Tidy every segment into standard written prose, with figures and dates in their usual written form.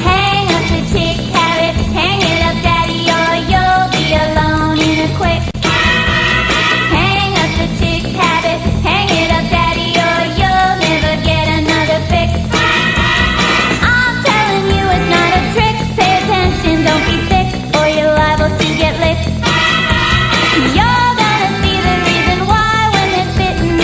Hang up the chick habit, hang it up, daddy, or you'll be alone in a quick. Hang up the chick habit, hang it up, daddy, or you'll never get another fix. I'm telling you it's not a trick, pay attention, don't be thick, or you're liable to get licked. You're gonna see the reason why when they're spitting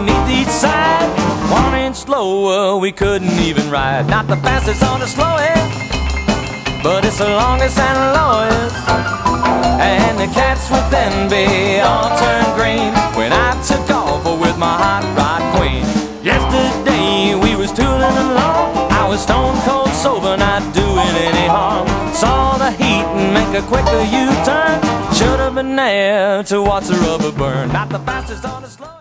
underneath each side. 1 inch slower, we couldn't even ride. Not the fastest or the slowest, but it's the longest and lowest. And the cats with envy all turned green when I took off with my hot rod queen. Yesterday we was tooling along, I was stone cold sober, not doing any harm. Saw the heat and make a quicker U-turn. Should have been there to watch the rubber burn. Not the fastest or the slowest.